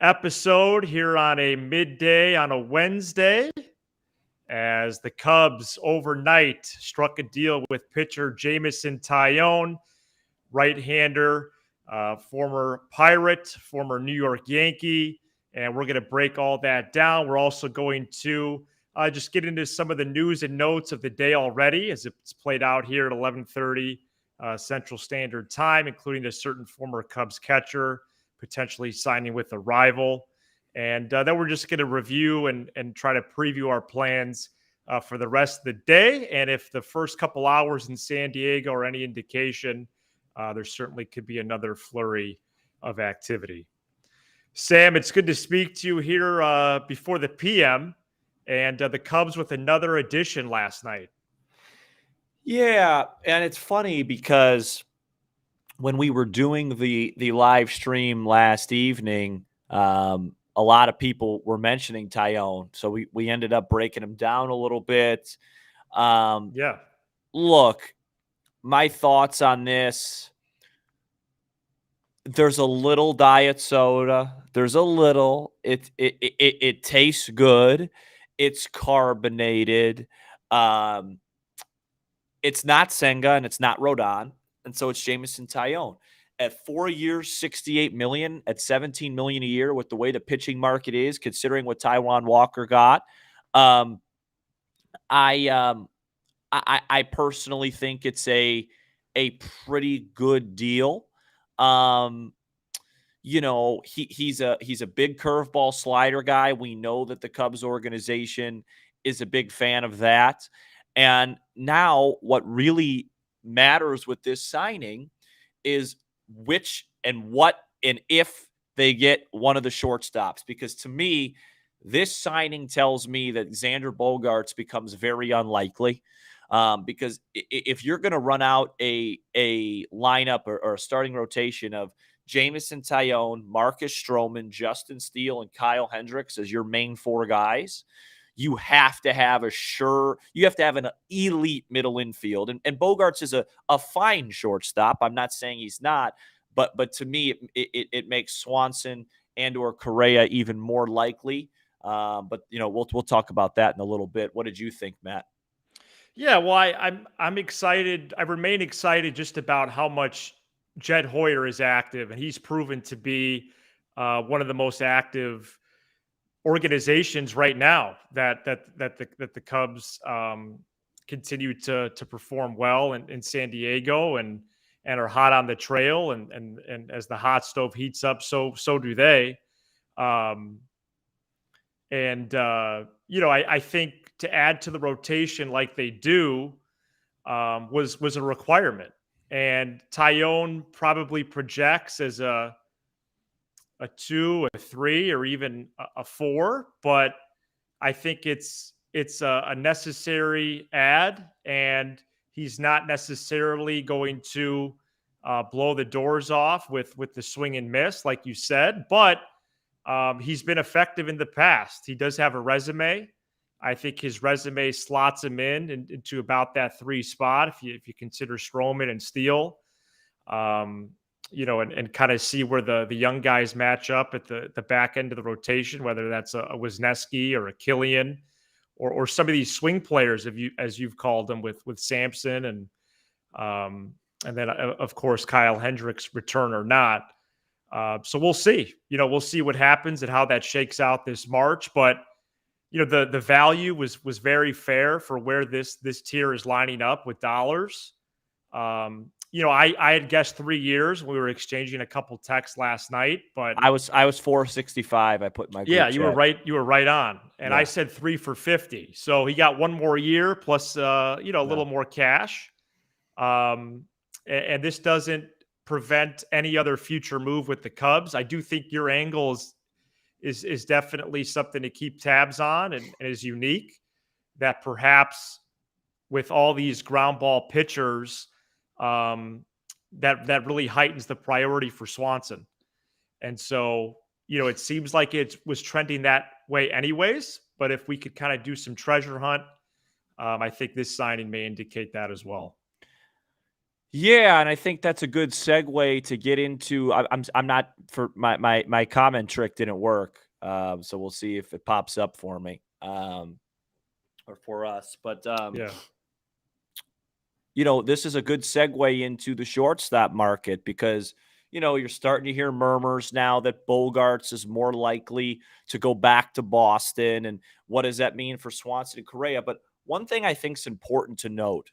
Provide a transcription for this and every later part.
episode here on a midday on a Wednesday as the Cubs overnight struck a deal with pitcher Jameson Taillon, right-hander, former Pirate, former New York Yankee, and we're going to break all that down. We're also going to just get into some of the news and notes of the day already as it's played out here at 11:30 Central Standard Time, including a certain former Cubs catcher potentially signing with a rival. And then we're just going to review and try to preview our plans for the rest of the day. And if the first couple hours in San Diego are any indication, there certainly could be another flurry of activity. Sam, it's good to speak to you here before the PM, and the Cubs with another edition last night. Yeah, and it's funny because when we were doing the live stream last evening, a lot of people were mentioning Taillon, so we ended up breaking him down a little bit. Look, my thoughts on this. There's a little diet soda. There's a little. It tastes good. It's carbonated. It's not Senga and it's not Rodon, and so it's Jameson Taillon. At 4 years, $68 million, at $17 million a year, with the way the pitching market is, considering what Taijuan Walker got, I personally think it's a pretty good deal. He's a big curveball slider guy. We know that the Cubs organization is a big fan of that. And now what really matters with this signing is which and what and if they get one of the shortstops. Because to me, this signing tells me that Xander Bogaerts becomes very unlikely. Because if you're going to run out a lineup or a starting rotation of Jameson Taillon, Marcus Stroman, Justin Steele, and Kyle Hendricks as your main four guys, you have to have an elite middle infield. And Bogaerts is a fine shortstop. I'm not saying he's not, but to me, it makes Swanson and or Correa even more likely. But we'll talk about that in a little bit. What did you think, Matt? Yeah, well, I'm excited. I remain excited just about how much Jed Hoyer is active, and he's proven to be one of the most active organizations right now that the Cubs continue to perform well in San Diego and are hot on the trail, and as the hot stove heats up, so do they. I think to add to the rotation like they do was a requirement, and Taillon probably projects as a 2, a 3, or even a 4, but I think it's a necessary add, and he's not necessarily going to blow the doors off with the swing and miss, like you said, but he's been effective in the past. He does have a resume. I think his resume slots him into about that 3 spot if you consider Stroman and Steele. And kind of see where the young guys match up at the back end of the rotation, whether that's a Wisniewski or a Killian or some of these swing players, as you've called them with Sampson and then of course Kyle Hendricks return or not. So we'll see. We'll see what happens and how that shakes out this March. But the value was very fair for where this tier is lining up with dollars. I had guessed 3 years. We were exchanging a couple texts last night, but I was 465. I put my you were right. You were right on, and I said 3 for 50. So he got 1 more year plus a little more cash. And this doesn't prevent any other future move with the Cubs. I do think your angle is definitely something to keep tabs on and is unique. That perhaps with all these ground ball pitchers. That really heightens the priority for Swanson. And so, it seems like it was trending that way anyways, but if we could kind of do some treasure hunt, I think this signing may indicate that as well. Yeah, and I think that's a good segue to get into. I'm not for my comment trick didn't work, so we'll see if it pops up for me, or for us. But Yeah. this is a good segue into the shortstop market because you're starting to hear murmurs now that Bogarts is more likely to go back to Boston, and what does that mean for Swanson and Correa? But one thing I think is important to note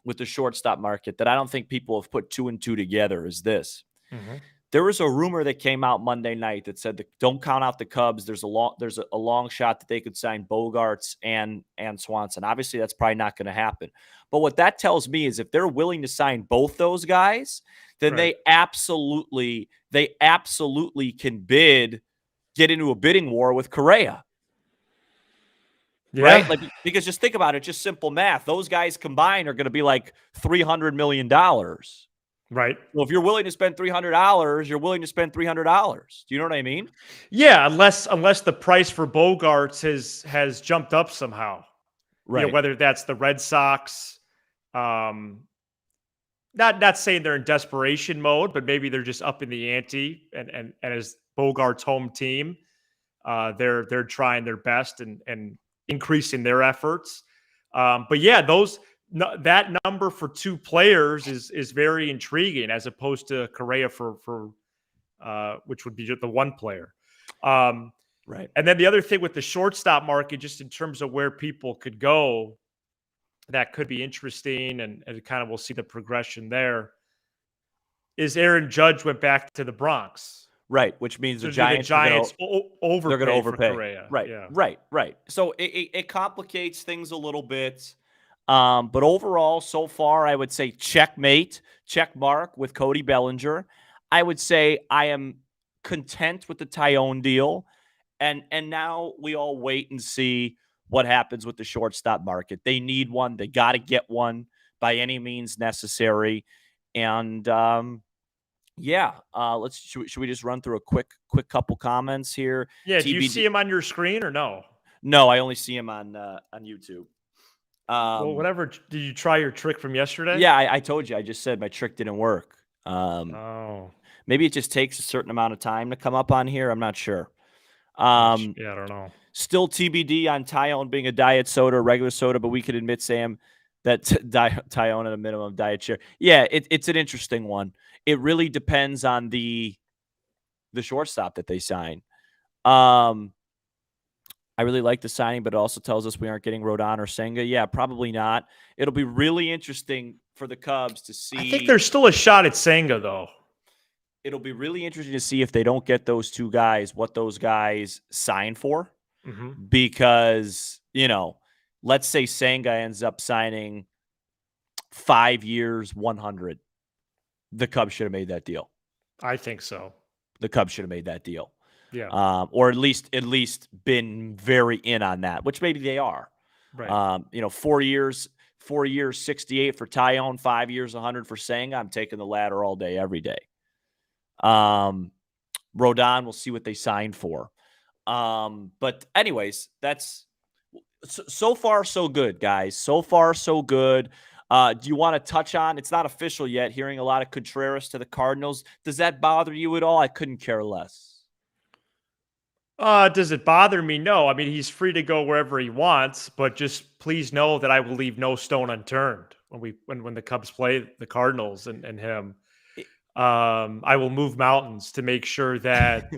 with the shortstop market that I don't think people have put two and two together is this. Mm-hmm. There was a rumor that came out Monday night that said that don't count out the Cubs. There's a long shot that they could sign Bogarts and Swanson. Obviously, that's probably not going to happen. But what that tells me is if they're willing to sign both those guys, then Right. they absolutely can get into a bidding war with Correa. Yeah. Right? Like, because just think about it, just simple math. Those guys combined are going to be like $300 million. Right. Well, if you're willing to spend $300, you're willing to spend $300. Do you know what I mean? Yeah, unless the price for Bogarts has jumped up somehow. Right. Whether that's the Red Sox, not saying they're in desperation mode, but maybe they're just up in the ante, and as Bogart's home team, they're trying their best and increasing their efforts. But yeah, that number for two players is very intriguing as opposed to Correa for which would be the one player. Right. And then the other thing with the shortstop market, just in terms of where people could go, that could be interesting, and kind of we'll see the progression there, is Aaron Judge went back to the Bronx. Right, which means So the do the Giants Giants they're going to overpay for overpay. Correa? Right, Yeah. right. So it complicates things a little bit. But overall, so far, I would say check mark with Cody Bellinger. I would say I am content with the Taillon deal. And now we all wait and see what happens with the shortstop market. They need one. They got to get one by any means necessary. And should we just run through a quick couple comments here? Yeah. Do you TBD. see him on your screen or no? No, I only see him on YouTube. Well, whatever. Did you try your trick from yesterday? Yeah, I told you. I just said my trick didn't work. Oh. Maybe it just takes a certain amount of time to come up on here. I'm not sure. Yeah, I don't know. Still TBD on Taillon being a diet soda or regular soda, but we could admit, Sam, that Taillon at a minimum diet share. Yeah, it's an interesting one. It really depends on the shortstop that they sign. I really like the signing, but it also tells us we aren't getting Rodon or Senga. Yeah, probably not. It'll be really interesting for the Cubs to see. I think there's still a shot at Senga, though. It'll be really interesting to see if they don't get those two guys, what those guys sign for. Mm-hmm. Because, let's say Senga ends up signing 5 years, 100. The Cubs should have made that deal. I think so. The Cubs should have made that deal. Yeah. Or at least been very in on that, which maybe they are. Right. 4 years, 68 for Taillon, 5 years, 100 for Senga. I'm taking the latter all day, every day. Rodon, we'll see what they sign for. But anyways, that's so far so good, guys. So far so good. Do you want to touch on, it's not official yet, hearing a lot of Contreras to the Cardinals. Does that bother you at all? I couldn't care less. Does it bother me? No. I mean, he's free to go wherever he wants, but just please know that I will leave no stone unturned when the Cubs play the Cardinals and him. I will move mountains to make sure that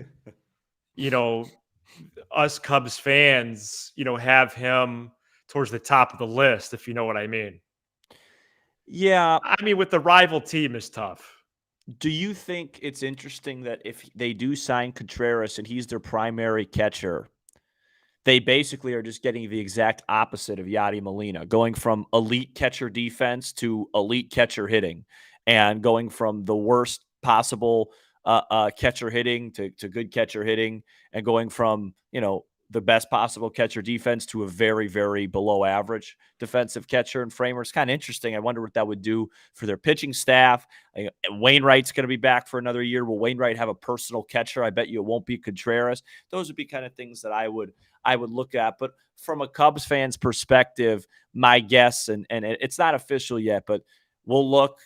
us Cubs fans, have him towards the top of the list, if you know what I mean. Yeah. I mean, with the rival team is tough. Do you think it's interesting that if they do sign Contreras and he's their primary catcher, they basically are just getting the exact opposite of Yadi Molina, going from elite catcher defense to elite catcher hitting, and going from the worst possible catcher hitting to good catcher hitting, and going from, the best possible catcher defense to a very, very below average defensive catcher and framer. It's kind of interesting. I wonder what that would do for their pitching staff. Wainwright's going to be back for another year. Will Wainwright have a personal catcher? I bet you it won't be Contreras. Those would be kind of things that I would look at. But from a Cubs fan's perspective, my guess, and it's not official yet, but we'll look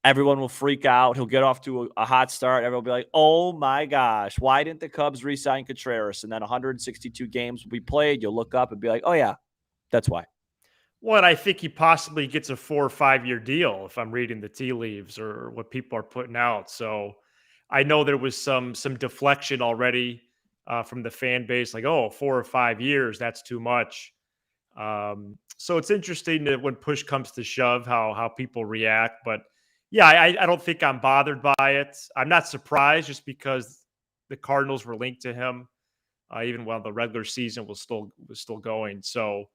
Everyone will freak out. He'll get off to a hot start. Everyone will be like, oh my gosh, why didn't the Cubs re-sign Contreras? And then 162 games will be played. You'll look up and be like, oh yeah, that's why. Well, and I think he possibly gets a 4 or 5 year deal if I'm reading the tea leaves or what people are putting out. So I know there was some deflection already from the fan base, like, oh, 4 or 5 years, that's too much. So it's interesting that when push comes to shove, how people react. But yeah, I don't think I'm bothered by it. I'm not surprised just because the Cardinals were linked to him, even while the regular season was still going. So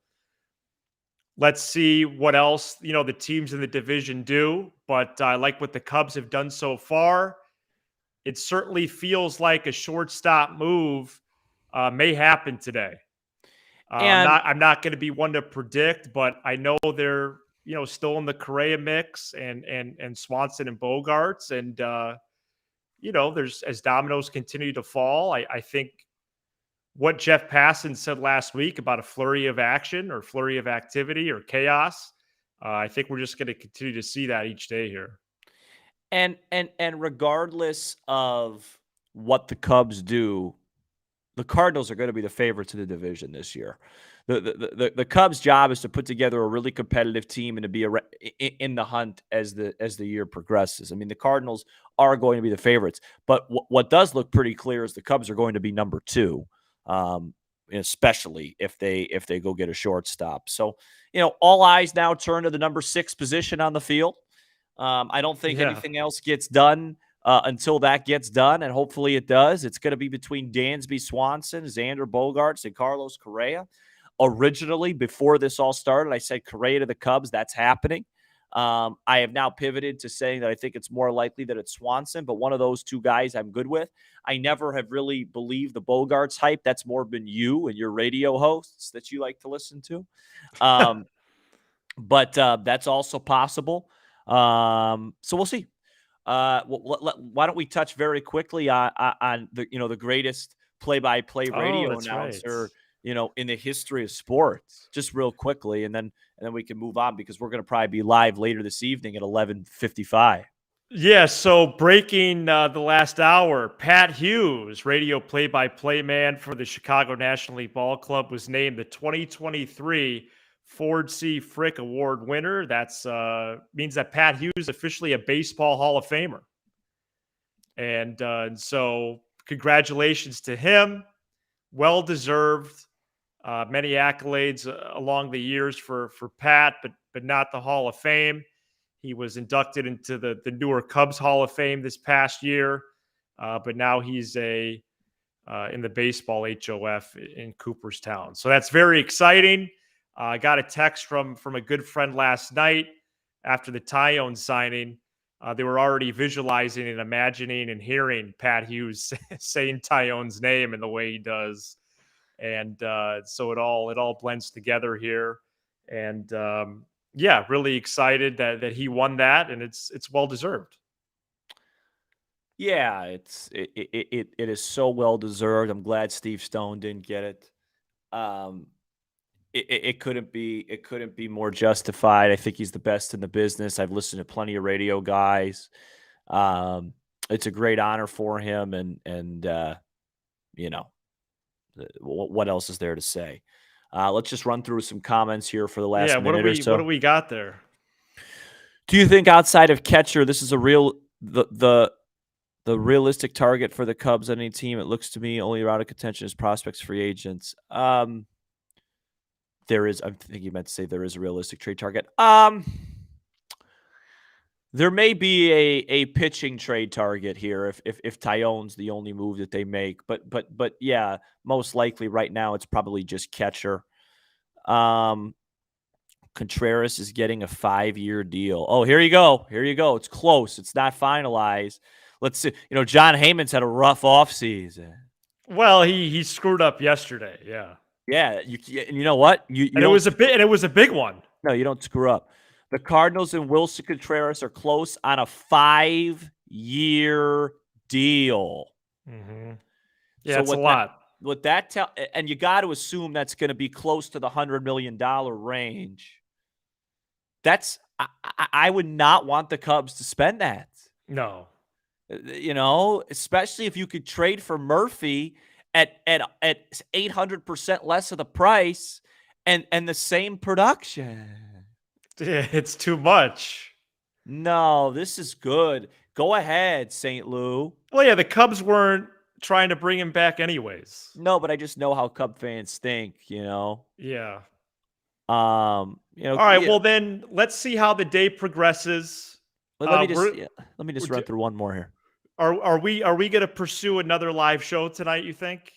let's see what else the teams in the division do. But I like what the Cubs have done so far. It certainly feels like a shortstop move may happen today. And I'm not going to be one to predict, but I know they're still in the Correa mix and Swanson and Bogarts, and there's as dominoes continue to fall. I think what Jeff Passan said last week about a flurry of action or flurry of activity or chaos. I think we're just going to continue to see that each day here. And regardless of what the Cubs do, the Cardinals are going to be the favorites of the division this year. The Cubs' job is to put together a really competitive team and to be in the hunt as the year progresses. I mean, the Cardinals are going to be the favorites, but what does look pretty clear is the Cubs are going to be number 2, especially if they go get a shortstop. So all eyes now turn to the number 6 position on the field. I don't think anything else gets done until that gets done, and hopefully it does. It's going to be between Dansby Swanson, Xander Bogaerts, and Carlos Correa. Originally, before this all started, I said Correa to the Cubs. That's happening. I have now pivoted to saying that I think it's more likely that it's Swanson, but one of those two guys I'm good with. I never have really believed the Bogaerts hype. That's more been you and your radio hosts that you like to listen to. But that's also possible. So we'll see. Why don't we touch very quickly on the greatest play-by-play radio announcer in the history of sports, just real quickly, and then we can move on because we're going to probably be live later this evening at 11:55. Yeah, so breaking the last hour, Pat Hughes, radio play-by-play man for the Chicago National League Ball Club, was named the 2023 Ford C. Frick Award winner. That's means that Pat Hughes is officially a baseball Hall of Famer. And so congratulations to him. Well-deserved. Many accolades along the years for Pat, but not the Hall of Fame. He was inducted into the newer Cubs Hall of Fame this past year, but now he's in the baseball HOF in Cooperstown. So that's very exciting. I got a text from a good friend last night after the Taillon signing. They were already visualizing and imagining and hearing Pat Hughes saying Taillon's name in the way he does. And so it all blends together here. And yeah, really excited that he won that, and it's well deserved. Yeah, it is so well deserved. I'm glad Steve Stone didn't get it. It couldn't be more justified. I think he's the best in the business. I've listened to plenty of radio guys. It's a great honor for him, and what else is there to say? Let's just run through some comments here for the last minute or so. What do we got there? Do you think outside of catcher, this is the realistic target for the Cubs on any team? It looks to me only out of contention is prospects, free agents. There is. I think you meant to say there is a realistic trade target. There may be a pitching trade target here if Taillon's the only move that they make. But yeah, most likely right now it's probably just catcher. Contreras is getting a 5-year deal. Oh, here you go. Here you go. It's close. It's not finalized. Let's see. John Heyman's had a rough offseason. Well, he screwed up yesterday. Yeah. Yeah. You know what? It was a big one. No, you don't screw up. The Cardinals and Wilson Contreras are close on a 5-year deal. Mm-hmm. Yeah, it's a lot. What that and you got to assume that's going to be close to the $100 million range. I would not want the Cubs to spend that. No. Especially if you could trade for Murphy at 800% less of the price and the same production. It's too much. No, this is good. Go ahead, St. Lou. Well, yeah, the Cubs weren't trying to bring him back anyways. No, but I just know how Cub fans think, Yeah. All right, well then let's see how the day progresses. Let me just run through one more here. Are we going to pursue another live show tonight, you think?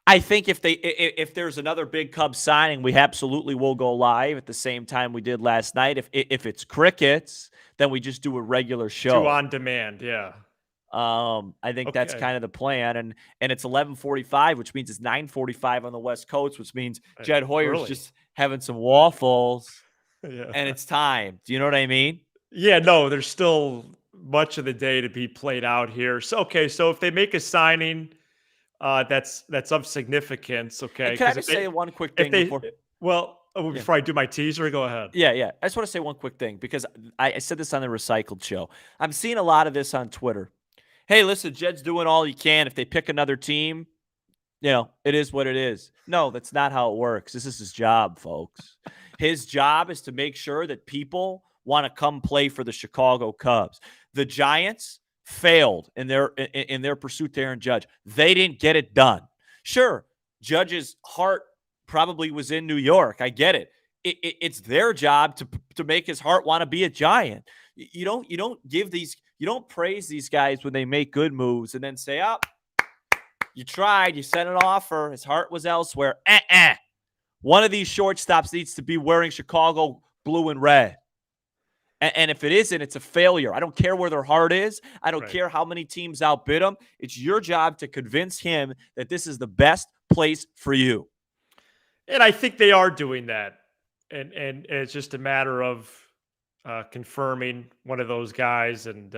I think if there's another big Cubs signing, we absolutely will go live at the same time we did last night. If it's crickets, then we just do a regular show. Two on demand, yeah. I think that's kind of the plan, and it's 11:45, which means it's 9:45 on the West Coast, which means Jed Hoyer's just having some waffles, and it's time. Do you know what I mean? Yeah, no, there's still much of the day to be played out here. So so if they make a signing that's of significance, okay. Can I just say one quick thing before? Before I do my teaser, go ahead. Yeah. I just want to say one quick thing because I said this on the Recycled show. I'm seeing a lot of this on Twitter. Hey, listen, Jed's doing all he can. If they pick another team, it is what it is. No, that's not how it works. This is his job, folks. His job is to make sure that people want to come play for the Chicago Cubs. The Giants failed in their pursuit to Aaron Judge. They didn't get it done. Sure, Judge's heart probably was in New York. I get it. It's their job to make his heart want to be a Giant. You don't praise these guys when they make good moves and then say, "Oh, you tried, you sent an offer. His heart was elsewhere." One of these shortstops needs to be wearing Chicago blue and red. And if it isn't, it's a failure. I don't care where their heart is. I don't care how many teams outbid them. It's your job to convince him that this is the best place for you. And I think they are doing that. And it's just a matter of confirming one of those guys and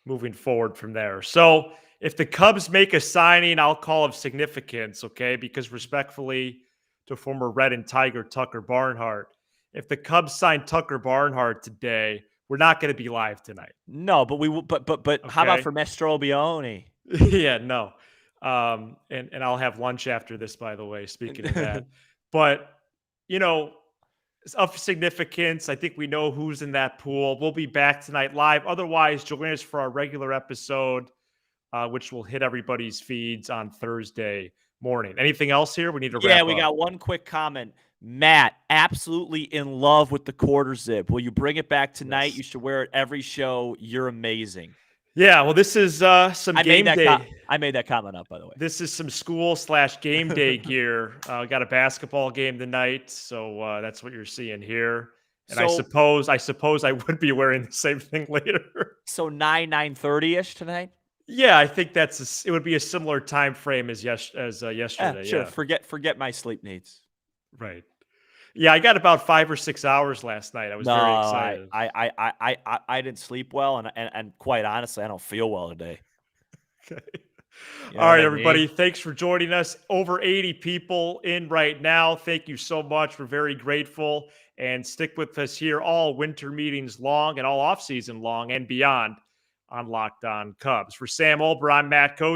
moving forward from there. So if the Cubs make a signing, I'll call of significance, okay? Because respectfully to former Red and Tiger Tucker Barnhart, if the Cubs sign Tucker Barnhart today, we're not going to be live tonight. No, but we will. But okay. How about for Mastrobione? Yeah, no. And I'll have lunch after this, by the way. Speaking of that, but it's of significance. I think we know who's in that pool. We'll be back tonight live. Otherwise, join us for our regular episode, which will hit everybody's feeds on Thursday morning. Anything else here? We need to wrap up. Yeah, we got one quick comment. Matt, absolutely in love with the quarter zip. Will you bring it back tonight? Yes. You should wear it every show. You're amazing. Yeah, well, this is some game day. I made that comment up, by the way. This is some school/game day gear. Got a basketball game tonight, so that's what you're seeing here. And I suppose I would be wearing the same thing later. So 9:30ish tonight. Yeah, I think it would be a similar time frame as yesterday. Sure. Yeah. Forget my sleep needs. Right. Yeah, I got about 5 or 6 hours last night. I was very excited. I didn't sleep well, and quite honestly, I don't feel well today. Okay. All right, everybody. Thanks for joining us. Over 80 people in right now. Thank you so much. We're very grateful. And stick with us here all winter meetings long and all offseason long and beyond on Locked On Cubs. For Sam Olber, I'm Matt Cozy.